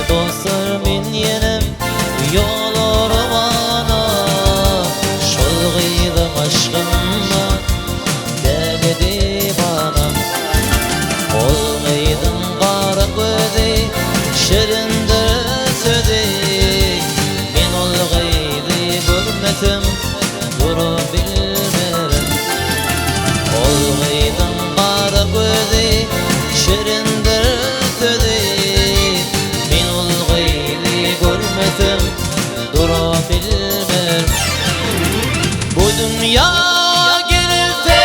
Dostlar min yenem yollarım ana şol gıydım aşkımla geldi bana ol gıydım qara gözi şerinde sözi men ol gıydı görmesim duru bilmerim ol gıydım qara gözi şerinde sözi dura bilmem. Bu dünya gelirse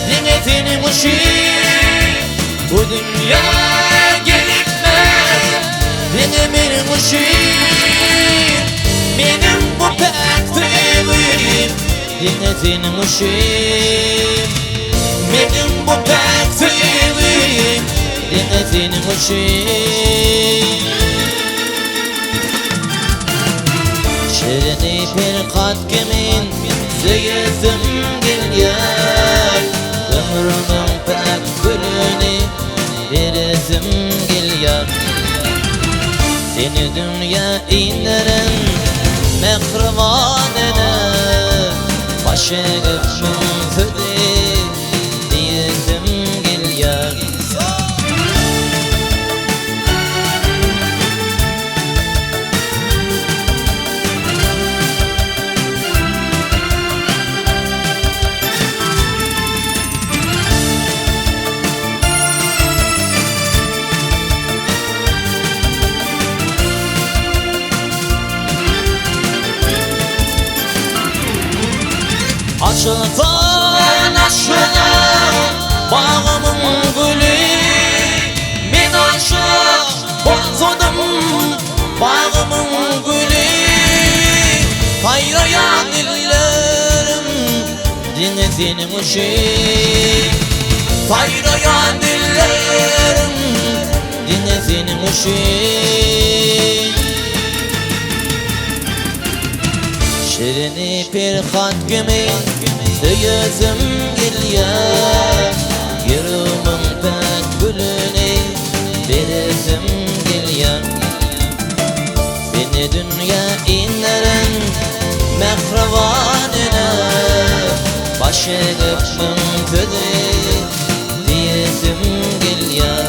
dinetini muşim. Bu dünya gelirse dinemin muşim. Benim bu pektiğim dinetini muşim. Benim bu pektiğim dinetini muşim. Şerini bir kat kimin söylesim gelyer ömrümün pek gülünü veresim gelyer seni dünya inlerin mehribanene başı öpmün sözi diyesim gelyer Aşıktan aşkına bağımın gülü men aşık oldum bağımın gülü hayrayan dillerim dinletin muşim hayrayan dillerim dinletin muşim şirini bir kat gibi söylesim gelyer yüreğimin pek gülünü veresim gelyer seni dünya inlerin mehribanene başı öpmün sözi diyesim gelyer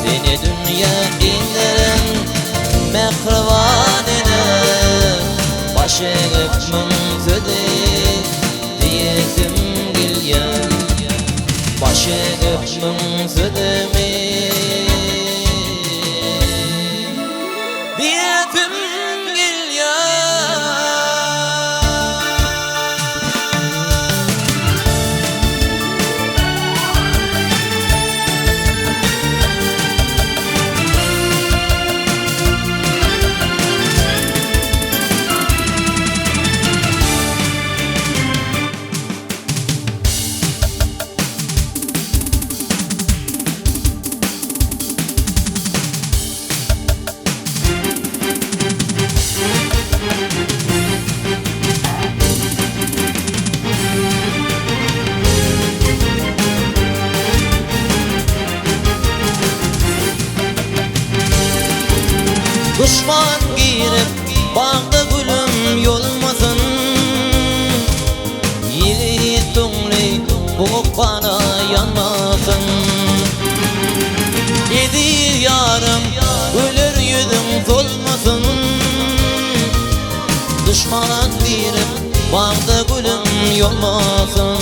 seni dünya inlerin mehribanene başı öpmün sözi diyesim gelyer başı öpmün sözümü diyesim gelyer Düşman girip bağda gülüm yolmasın Yiğit tungli buğuk bana yanmasın Yedi yarım ölür yüzüm solmasın Düşman girip bağda gülüm yolmasın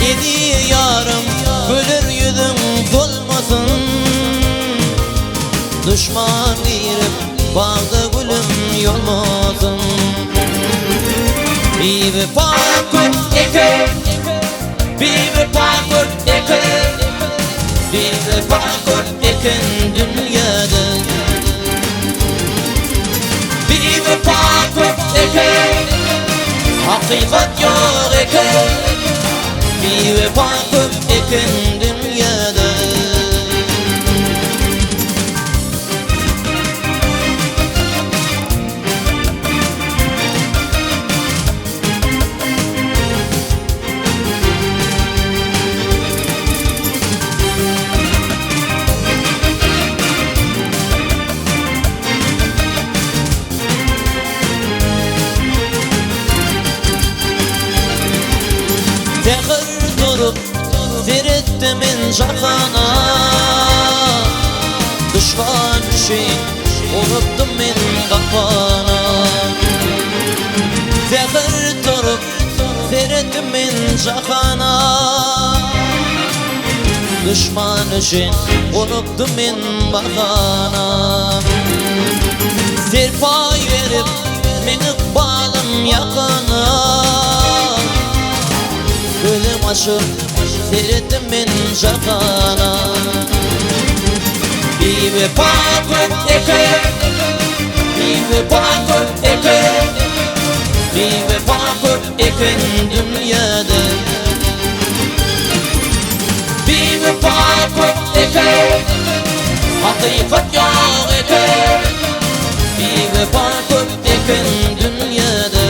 Yedi yarım ölür yüzüm solmasın Düşman girip bağda gülüm yolmasın Bir pakut eker Bir pakut eker Bir pakut ekin dünyada Bir pakut eker Hakikat yok eker Bir pakut ekin dünyada cahana Düşman için unuttum men kafana Zehir turup seyrettim men cahana Düşman için unuttum men bahana Serpay verip meni bağlım yakana Gülüm açıp seyrettim men cahana Bir vefakut eke Bir vefakut eke Bir vefakut eken dünyada Bir vefakut eke Hakikat yok eke Bir vefakut eken dünyada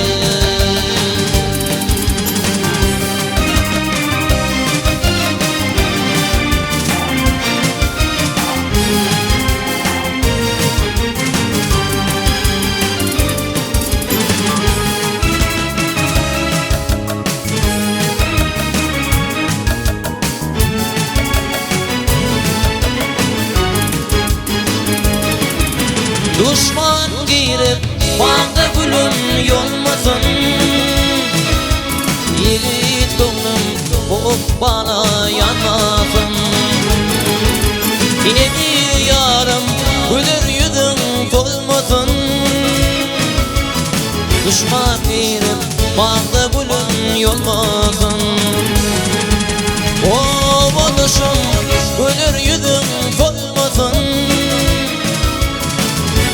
Düşman girip bağda gülüm yolmasın Yiğit gönlüm olup bana yanmasın Yedi yarım gülür yüzün solmasın Düşman girip bağda gülüm yolmasın O düşüm gülür yüzün solmasın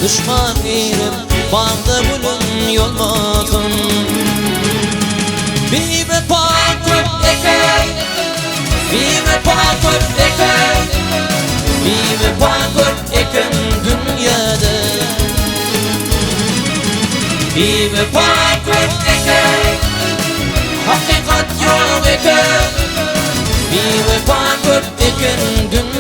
Düşman girip bağda bulun yolmasın Bir vefakut eke Bir vefakut eke Bir vefakut eken dünyada Bir vefakut eke Hakikat yok eke Bir vefakut eken dünyada